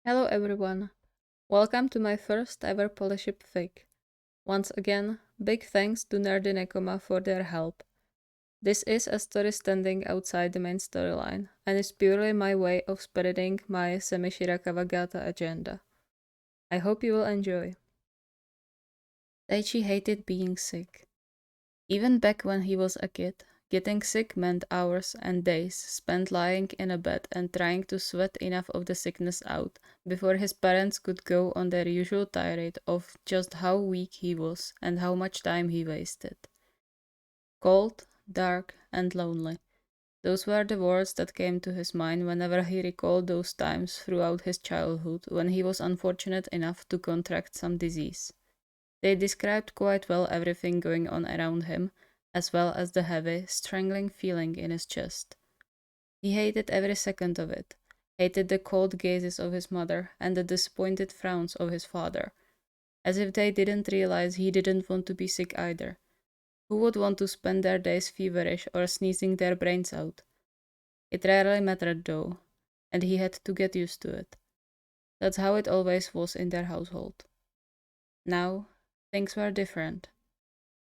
Hello everyone, welcome to my first ever Polyship fic. Once again, big thanks to Nerdy Nekoma for their help. This is a story standing outside the main storyline, and is purely my way of spreading my SemiShiraKawaGata agenda. I hope you will enjoy. Taichi hated being sick. Even back when he was a kid, getting sick meant hours and days spent lying in a bed and trying to sweat enough of the sickness out before his parents could go on their usual tirade of just how weak he was and how much time he wasted. Cold, dark, and lonely. Those were the words that came to his mind whenever he recalled those times throughout his childhood when he was unfortunate enough to contract some disease. They described quite well everything going on around him, as well as the heavy, strangling feeling in his chest. He hated every second of it, hated the cold gazes of his mother and the disappointed frowns of his father, as if they didn't realize he didn't want to be sick either. Who would want to spend their days feverish or sneezing their brains out? It rarely mattered though, and he had to get used to it. That's how it always was in their household. Now, things were different.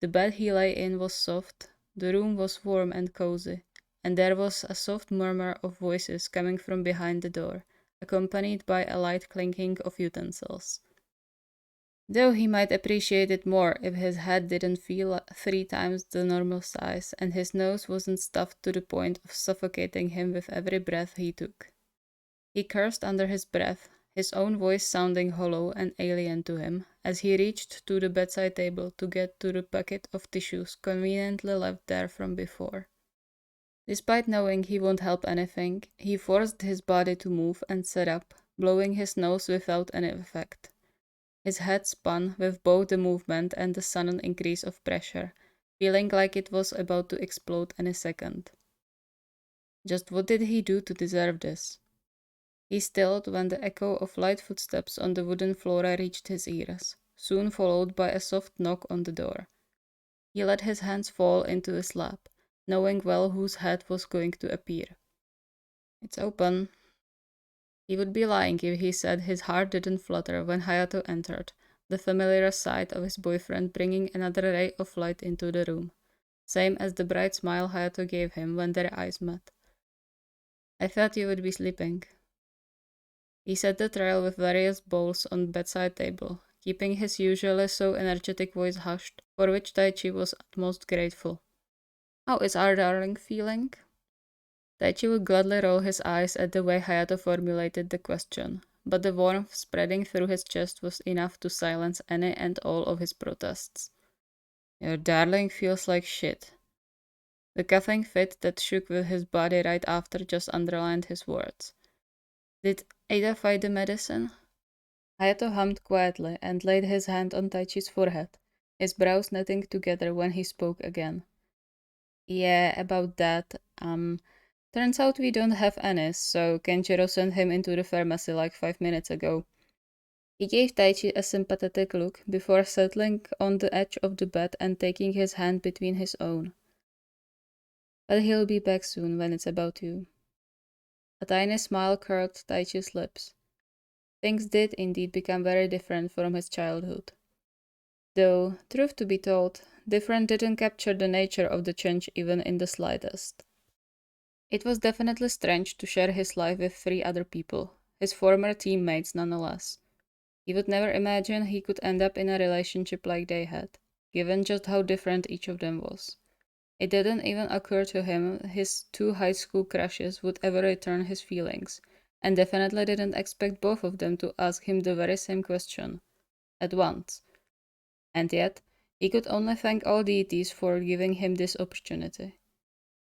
The bed he lay in was soft, the room was warm and cozy, and there was a soft murmur of voices coming from behind the door, accompanied by a light clinking of utensils. Though he might appreciate it more if his head didn't feel 3 times the normal size and his nose wasn't stuffed to the point of suffocating him with every breath he took. He cursed under his breath, his own voice sounding hollow and alien to him, as he reached to the bedside table to get to the packet of tissues conveniently left there from before. Despite knowing he won't help anything, he forced his body to move and sit up, blowing his nose without any effect. His head spun with both the movement and the sudden increase of pressure, feeling like it was about to explode any second. Just what did he do to deserve this? He stilled when the echo of light footsteps on the wooden floor reached his ears, soon followed by a soft knock on the door. He let his hands fall into his lap, knowing well whose head was going to appear. It's open. He would be lying if he said his heart didn't flutter when Hayato entered, the familiar sight of his boyfriend bringing another ray of light into the room, same as the bright smile Hayato gave him when their eyes met. I thought you would be sleeping. He set the trail with various bowls on the bedside table, keeping his usually so energetic voice hushed, for which Taichi was most grateful. How is our darling feeling? Taichi would gladly roll his eyes at the way Hayato formulated the question, but the warmth spreading through his chest was enough to silence any and all of his protests. Your darling feels like shit. The coughing fit that shook with his body right after just underlined his words. Did Ada find the medicine? Hayato hummed quietly and laid his hand on Taichi's forehead, his brows knitting together when he spoke again. Yeah, about that. Turns out we don't have any, so Kenjiro sent him into the pharmacy like 5 minutes ago. He gave Taichi a sympathetic look before settling on the edge of the bed and taking his hand between his own. But he'll be back soon when it's about you. A tiny smile curled Taichi's lips. Things did indeed become very different from his childhood. Though, truth to be told, different didn't capture the nature of the change even in the slightest. It was definitely strange to share his life with 3 other people, his former teammates nonetheless. He would never imagine he could end up in a relationship like they had, given just how different each of them was. It didn't even occur to him his 2 high school crushes would ever return his feelings, and definitely didn't expect both of them to ask him the very same question, at once. And yet, he could only thank all deities for giving him this opportunity.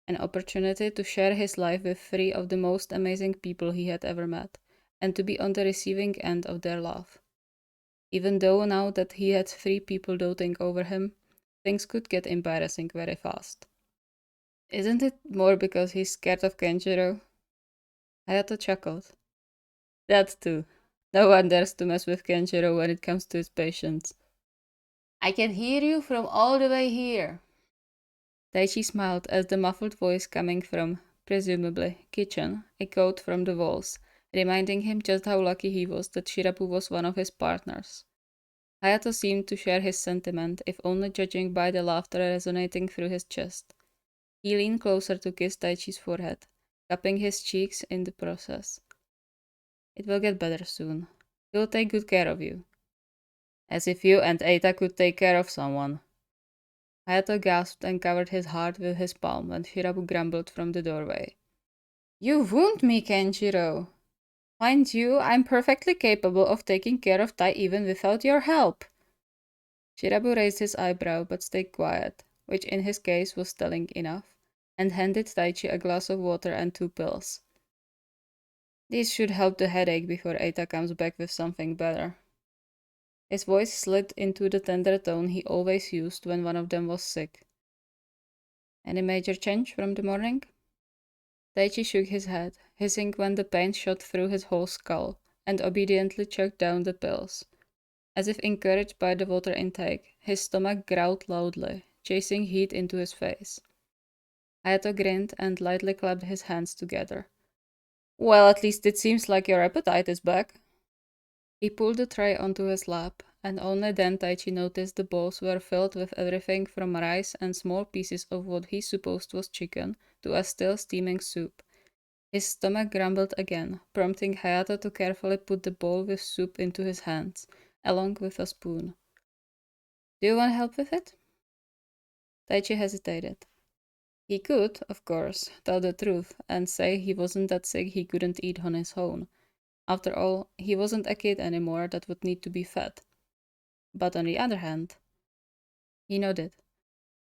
An opportunity to share his life with 3 of the most amazing people he had ever met, and to be on the receiving end of their love. Even though now that he had 3 people doting over him, things could get embarrassing very fast. Isn't it more because he's scared of Kenjiro? Hayato chuckled. That too. No one dares to mess with Kenjiro when it comes to his patients. I can hear you from all the way here. Taichi smiled as the muffled voice coming from, presumably, kitchen echoed from the walls, reminding him just how lucky he was that Shirabu was one of his partners. Hayato seemed to share his sentiment, if only judging by the laughter resonating through his chest. He leaned closer to kiss Taichi's forehead, cupping his cheeks in the process. It will get better soon. He'll take good care of you. As if you and Eita could take care of someone. Hayato gasped and covered his heart with his palm when Shirabu grumbled from the doorway. You wound me, Kenjiro. Mind you, I'm perfectly capable of taking care of Tai even without your help. Shirabu raised his eyebrow but stayed quiet, which in his case was telling enough, and handed Taichi a glass of water and 2 pills. These should help the headache before Eita comes back with something better. His voice slid into the tender tone he always used when one of them was sick. Any major change from the morning? Taichi shook his head, hissing when the pain shot through his whole skull, and obediently choked down the pills. As if encouraged by the water intake, his stomach growled loudly, chasing heat into his face. Hayato grinned and lightly clapped his hands together. Well, at least it seems like your appetite is back. He pulled the tray onto his lap, and only then Taichi noticed the bowls were filled with everything from rice and small pieces of what he supposed was chicken to a still steaming soup. His stomach grumbled again, prompting Hayato to carefully put the bowl with soup into his hands, along with a spoon. Do you want help with it? Taichi hesitated. He could, of course, tell the truth and say he wasn't that sick he couldn't eat on his own. After all, he wasn't a kid anymore that would need to be fed. But on the other hand, he nodded.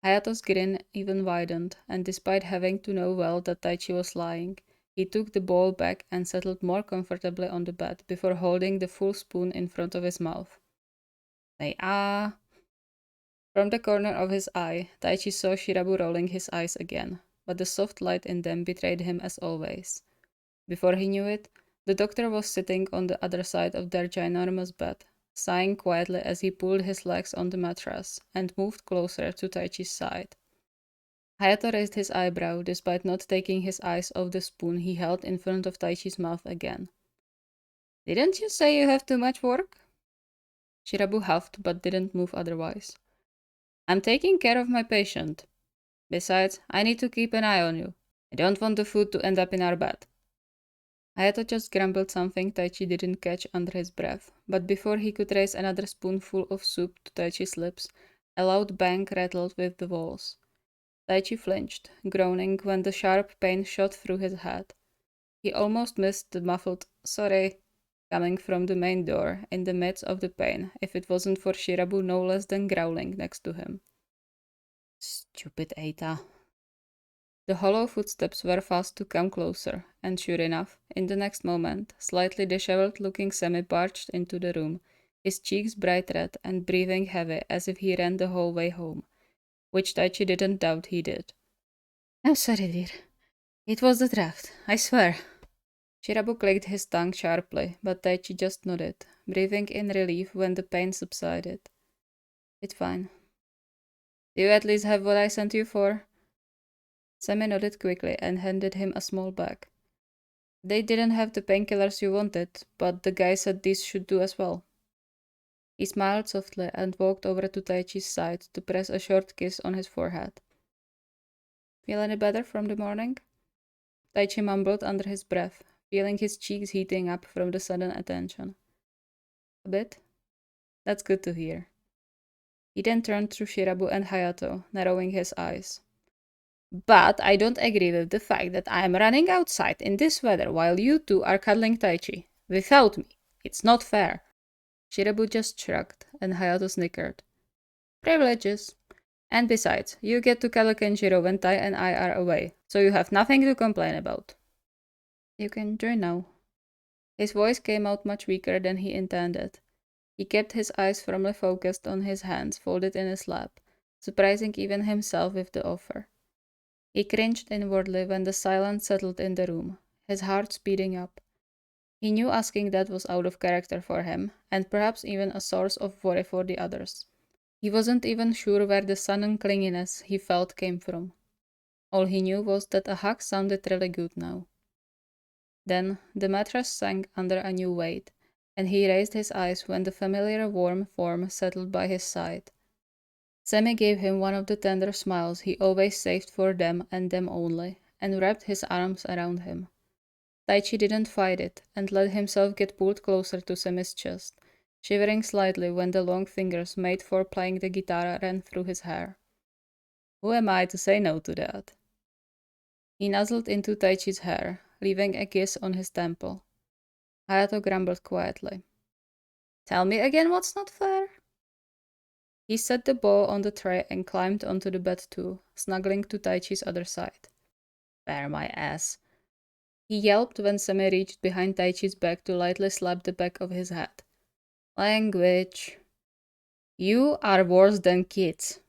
Hayato's grin even widened, and despite having to know well that Taichi was lying, he took the bowl back and settled more comfortably on the bed before holding the full spoon in front of his mouth. From the corner of his eye, Taichi saw Shirabu rolling his eyes again, but the soft light in them betrayed him as always. Before he knew it, the doctor was sitting on the other side of their ginormous bed, sighing quietly as he pulled his legs on the mattress and moved closer to Taichi's side. Hayato raised his eyebrow despite not taking his eyes off the spoon he held in front of Taichi's mouth again. Didn't you say you have too much work? Shirabu huffed but didn't move otherwise. I'm taking care of my patient. Besides, I need to keep an eye on you. I don't want the food to end up in our bed. Hayato just grumbled something Taichi didn't catch under his breath, but before he could raise another spoonful of soup to Taichi's lips, a loud bang rattled with the walls. Taichi flinched, groaning when the sharp pain shot through his head. He almost missed the muffled "sorry" coming from the main door in the midst of the pain if it wasn't for Shirabu no less than growling next to him. Stupid Eita. The hollow footsteps were fast to come closer, and sure enough, in the next moment, slightly disheveled-looking Semi barged into the room, his cheeks bright red and breathing heavy as if he ran the whole way home, which Taichi didn't doubt he did. I'm sorry, dear. It was the draft, I swear. Shirabu clicked his tongue sharply, but Taichi just nodded, breathing in relief when the pain subsided. It's fine. Do you at least have what I sent you for? Semi nodded quickly and handed him a small bag. They didn't have the painkillers you wanted, but the guy said these should do as well. He smiled softly and walked over to Taichi's side to press a short kiss on his forehead. Feel any better from the morning? Taichi mumbled under his breath, feeling his cheeks heating up from the sudden attention. A bit? That's good to hear. He then turned to Shirabu and Hayato, narrowing his eyes. But I don't agree with the fact that I am running outside in this weather while you two are cuddling Taichi. Without me. It's not fair. Shirabu just shrugged, and Hayato snickered. Privileges. And besides, you get to cuddle Kenjiro when Tai and I are away, so you have nothing to complain about. You can join now. His voice came out much weaker than he intended. He kept his eyes firmly focused on his hands folded in his lap, surprising even himself with the offer. He cringed inwardly when the silence settled in the room, his heart speeding up. He knew asking that was out of character for him, and perhaps even a source of worry for the others. He wasn't even sure where the sudden clinginess he felt came from. All he knew was that a hug sounded really good now. Then the mattress sank under a new weight, and he raised his eyes when the familiar warm form settled by his side. Semi gave him one of the tender smiles he always saved for them and them only, and wrapped his arms around him. Taichi didn't fight it, and let himself get pulled closer to Semi's chest, shivering slightly when the long fingers made for playing the guitar ran through his hair. Who am I to say no to that? He nuzzled into Taichi's hair, leaving a kiss on his temple. Hayato grumbled quietly. Tell me again what's not fair? He set the bow on the tray and climbed onto the bed too, snuggling to Taichi's other side. Bear my ass. He yelped when Semi reached behind Taichi's back to lightly slap the back of his head. Language. You are worse than kids.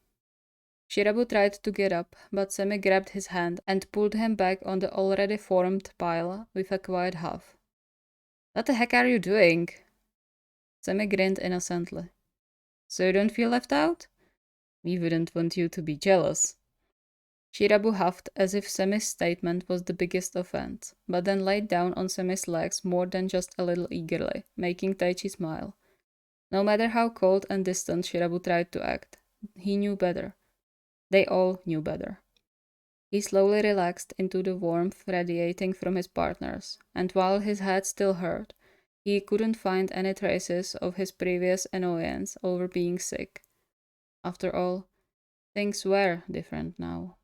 Shirabu tried to get up, but Semi grabbed his hand and pulled him back on the already formed pile with a quiet huff. What the heck are you doing? Semi grinned innocently. So you don't feel left out? We wouldn't want you to be jealous. Shirabu huffed as if Semi's statement was the biggest offense, but then laid down on Semi's legs more than just a little eagerly, making Taichi smile. No matter how cold and distant Shirabu tried to act, he knew better. They all knew better. He slowly relaxed into the warmth radiating from his partners, and while his head still hurt, he couldn't find any traces of his previous annoyance over being sick. After all, things were different now.